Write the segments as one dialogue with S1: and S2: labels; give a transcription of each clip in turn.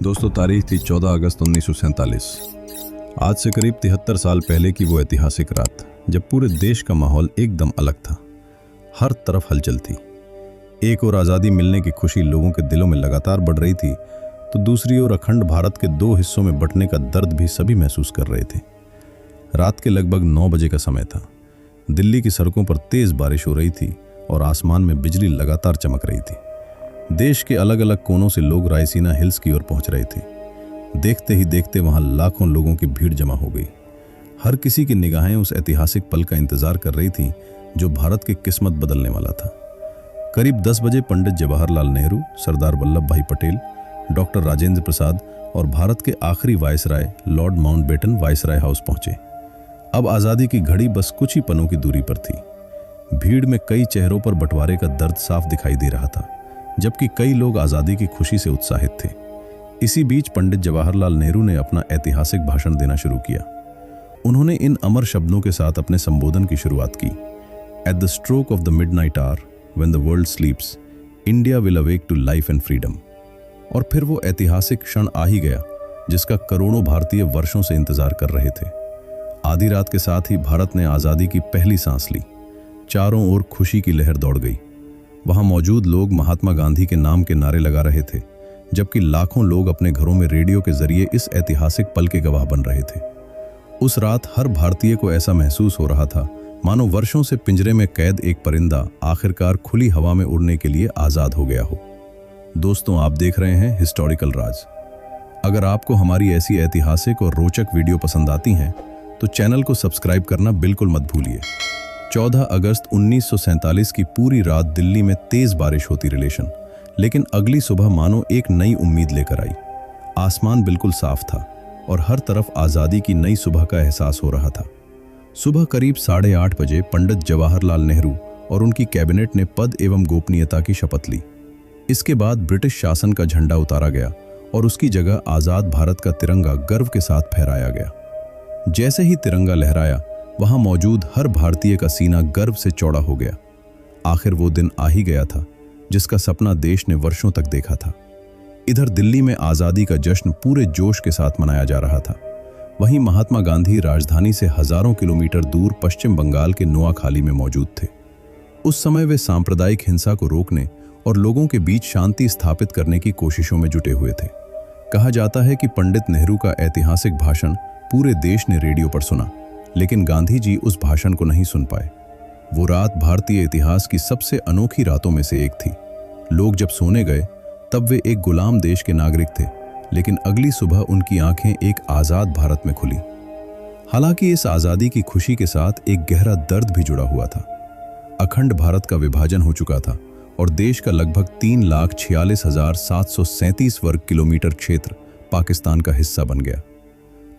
S1: दोस्तों, तारीख थी 14 अगस्त 1947। आज से करीब 73 साल पहले की वो ऐतिहासिक रात जब पूरे देश का माहौल एकदम अलग था। हर तरफ हलचल थी। एक ओर आज़ादी मिलने की खुशी लोगों के दिलों में लगातार बढ़ रही थी, तो दूसरी ओर अखंड भारत के दो हिस्सों में बंटने का दर्द भी सभी महसूस कर रहे थे। रात के लगभग 9 बजे का समय था। दिल्ली की सड़कों पर तेज बारिश हो रही थी और आसमान में बिजली लगातार चमक रही थी। देश के अलग अलग कोनों से लोग रायसीना हिल्स की ओर पहुंच रहे थे। देखते ही देखते वहां लाखों लोगों की भीड़ जमा हो गई। हर किसी की निगाहें उस ऐतिहासिक पल का इंतजार कर रही थीं जो भारत की किस्मत बदलने वाला था। करीब 10 बजे पंडित जवाहरलाल नेहरू, सरदार वल्लभ भाई पटेल, डॉक्टर राजेंद्र प्रसाद और भारत के आखिरी viceroy Lord Mountbatten viceroy house पहुंचे। अब आज़ादी की घड़ी बस कुछ ही पलों की दूरी पर थी। भीड़ में कई चेहरों पर बंटवारे का दर्द साफ दिखाई दे रहा था, जबकि कई लोग आज़ादी की खुशी से उत्साहित थे। इसी बीच पंडित जवाहरलाल नेहरू ने अपना ऐतिहासिक भाषण देना शुरू किया। उन्होंने इन अमर शब्दों के साथ अपने संबोधन की शुरुआत की। At the stroke of the midnight hour, when the world sleeps, India will awake to life and freedom. और फिर वो ऐतिहासिक क्षण आ ही गया जिसका करोड़ों भारतीय वर्षों से इंतजार कर रहे थे। आधी रात के साथ ही भारत ने आज़ादी की पहली सांस ली। चारों ओर खुशी की लहर दौड़ गई। वहां मौजूद लोग महात्मा गांधी के नाम के नारे लगा रहे थे, जबकि लाखों लोग अपने घरों में रेडियो के जरिए इस ऐतिहासिक पल के गवाह बन रहे थे। उस रात हर भारतीय को ऐसा महसूस हो रहा था मानो वर्षों से पिंजरे में कैद एक परिंदा आखिरकार खुली हवा में उड़ने के लिए आज़ाद हो गया हो। दोस्तों, आप देख रहे हैं हिस्टोरिकल राज। अगर आपको हमारी ऐसी ऐतिहासिक और रोचक वीडियो पसंद आती हैं तो चैनल को सब्सक्राइब करना बिल्कुल मत भूलिए। 14 अगस्त 1947 की पूरी रात दिल्ली में तेज बारिश होती रिलेशन, लेकिन अगली सुबह मानो एक नई उम्मीद लेकर आई। आसमान बिल्कुल साफ था और हर तरफ आज़ादी की नई सुबह का एहसास हो रहा था। सुबह करीब 8:30 बजे पंडित जवाहरलाल नेहरू और उनकी कैबिनेट ने पद एवं गोपनीयता की शपथ ली। इसके बाद ब्रिटिश शासन का झंडा उतारा गया और उसकी जगह आज़ाद भारत का तिरंगा गर्व के साथ फहराया गया। जैसे ही तिरंगा लहराया, वहां मौजूद हर भारतीय का सीना गर्व से चौड़ा हो गया। आखिर वो दिन आ ही गया था जिसका सपना देश ने वर्षों तक देखा था। इधर दिल्ली में आज़ादी का जश्न पूरे जोश के साथ मनाया जा रहा था। वहीं महात्मा गांधी राजधानी से हजारों किलोमीटर दूर पश्चिम बंगाल के नोआखाली में मौजूद थे। उस समय वे सांप्रदायिक हिंसा को रोकने और लोगों के बीच शांति स्थापित करने की कोशिशों में जुटे हुए थे। कहा जाता है कि पंडित नेहरू का ऐतिहासिक भाषण पूरे देश ने रेडियो पर सुना, लेकिन गांधी जी उस भाषण को नहीं सुन पाए। वो रात भारतीय इतिहास की सबसे अनोखी रातों में से एक थी। लोग जब सोने गए तब वे एक गुलाम देश के नागरिक थे, लेकिन अगली सुबह उनकी आंखें एक आज़ाद भारत में खुली। हालांकि इस आज़ादी की खुशी के साथ एक गहरा दर्द भी जुड़ा हुआ था। अखंड भारत का विभाजन हो चुका था और देश का लगभग 3,46,737 वर्ग किलोमीटर क्षेत्र पाकिस्तान का हिस्सा बन गया।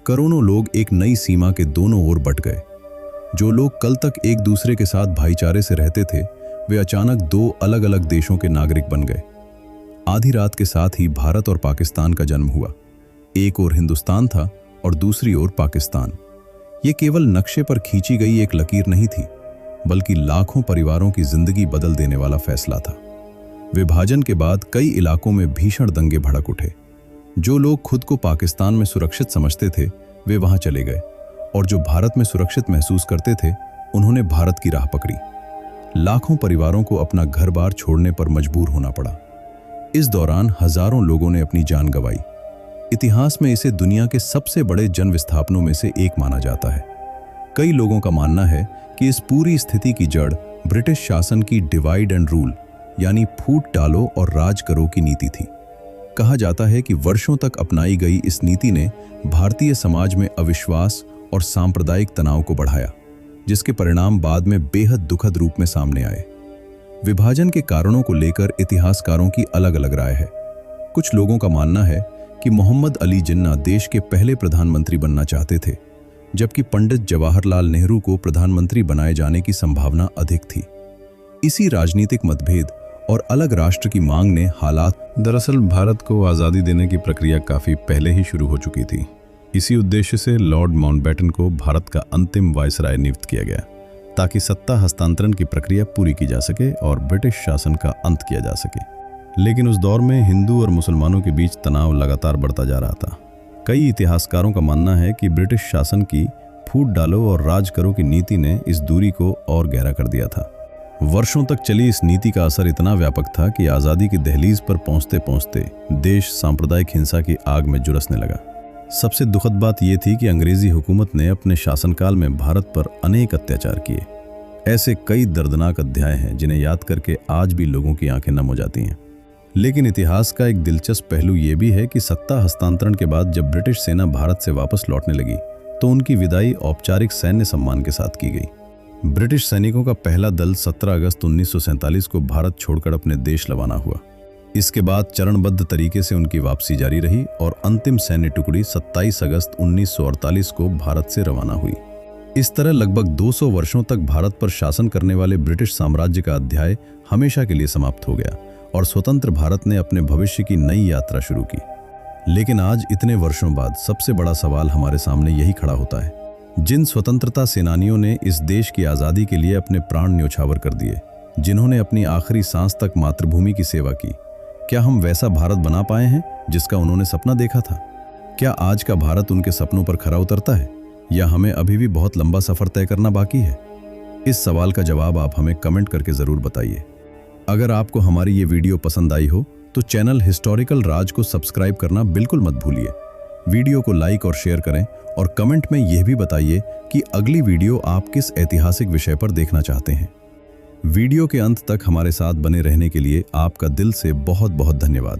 S1: करोड़ों लोग एक नई सीमा के दोनों ओर बट गए। जो लोग कल तक एक दूसरे के साथ भाईचारे से रहते थे, वे अचानक दो अलग अलग देशों के नागरिक बन गए। आधी रात के साथ ही भारत और पाकिस्तान का जन्म हुआ। एक ओर हिंदुस्तान था और दूसरी ओर पाकिस्तान। ये केवल नक्शे पर खींची गई एक लकीर नहीं थी, बल्कि लाखों परिवारों की जिंदगी बदल देने वाला फैसला था। विभाजन के बाद कई इलाकों में भीषण दंगे भड़क उठे। जो लोग खुद को पाकिस्तान में सुरक्षित समझते थे, वे वहां चले गए, और जो भारत में सुरक्षित महसूस करते थे, उन्होंने भारत की राह पकड़ी। लाखों परिवारों को अपना घर-बार छोड़ने पर मजबूर होना पड़ा। इस दौरान हजारों लोगों ने अपनी जान गंवाई। इतिहास में इसे दुनिया के सबसे बड़े जन विस्थापनों में से एक माना जाता है। कई लोगों का मानना है कि इस पूरी स्थिति की जड़ ब्रिटिश शासन की डिवाइड एंड रूल, यानी फूट डालो और राज करो की नीति थी। कहा जाता है कि वर्षों तक अपनाई गई इस नीति ने भारतीय समाज में अविश्वास और सांप्रदायिक तनाव को बढ़ाया, जिसके परिणाम बाद में बेहद दुखद रूप में सामने आए। विभाजन के कारणों को लेकर इतिहासकारों की अलग अलग राय है। कुछ लोगों का मानना है कि मोहम्मद अली जिन्ना देश के पहले प्रधानमंत्री बनना चाहते थे, जबकि पंडित जवाहरलाल नेहरू को प्रधानमंत्री बनाए जाने की संभावना अधिक थी। इसी राजनीतिक मतभेद और अलग राष्ट्र की मांग ने हालात। दरअसल भारत को आज़ादी देने की प्रक्रिया काफ़ी पहले ही शुरू हो चुकी थी। इसी उद्देश्य से लॉर्ड माउंटबेटन को भारत का अंतिम वायसराय नियुक्त किया गया, ताकि सत्ता हस्तांतरण की प्रक्रिया पूरी की जा सके और ब्रिटिश शासन का अंत किया जा सके। लेकिन उस दौर में हिंदू और मुसलमानों के बीच तनाव लगातार बढ़ता जा रहा था। कई इतिहासकारों का मानना है कि ब्रिटिश शासन की फूट डालो और राज करो की नीति ने इस दूरी को और गहरा कर दिया था। वर्षों तक चली इस नीति का असर इतना व्यापक था कि आज़ादी की दहलीज पर पहुंचते पहुंचते देश सांप्रदायिक हिंसा की आग में झुलसने लगा। सबसे दुखद बात यह थी कि अंग्रेजी हुकूमत ने अपने शासनकाल में भारत पर अनेक अत्याचार किए। ऐसे कई दर्दनाक अध्याय हैं जिन्हें याद करके आज भी लोगों की आंखें नम हो जाती हैं। लेकिन इतिहास का एक दिलचस्प पहलू यह भी है कि सत्ता हस्तांतरण के बाद जब ब्रिटिश सेना भारत से वापस लौटने लगी तो उनकी विदाई औपचारिक सैन्य सम्मान के साथ की गई। ब्रिटिश सैनिकों का पहला दल 17 अगस्त 1947 को भारत छोड़कर अपने देश रवाना हुआ। इसके बाद चरणबद्ध तरीके से उनकी वापसी जारी रही और अंतिम सैन्य टुकड़ी 27 अगस्त 1948 को भारत से रवाना हुई। इस तरह लगभग 200 वर्षों तक भारत पर शासन करने वाले ब्रिटिश साम्राज्य का अध्याय हमेशा के लिए समाप्त हो गया और स्वतंत्र भारत ने अपने भविष्य की नई यात्रा शुरू की। लेकिन आज इतने वर्षों बाद सबसे बड़ा सवाल हमारे सामने यही खड़ा होता है, जिन स्वतंत्रता सेनानियों ने इस देश की आज़ादी के लिए अपने प्राण न्योछावर कर दिए, जिन्होंने अपनी आखिरी सांस तक मातृभूमि की सेवा की, क्या हम वैसा भारत बना पाए हैं जिसका उन्होंने सपना देखा था? क्या आज का भारत उनके सपनों पर खरा उतरता है या हमें अभी भी बहुत लंबा सफर तय करना बाकी है? इस सवाल का जवाब आप हमें कमेंट करके ज़रूर बताइए। अगर आपको हमारी ये वीडियो पसंद आई हो तो चैनल हिस्टोरिकल राज को सब्सक्राइब करना बिल्कुल मत भूलिए। वीडियो को लाइक और शेयर करें और कमेंट में यह भी बताइए कि अगली वीडियो आप किस ऐतिहासिक विषय पर देखना चाहते हैं। वीडियो के अंत तक हमारे साथ बने रहने के लिए आपका दिल से बहुत बहुत धन्यवाद।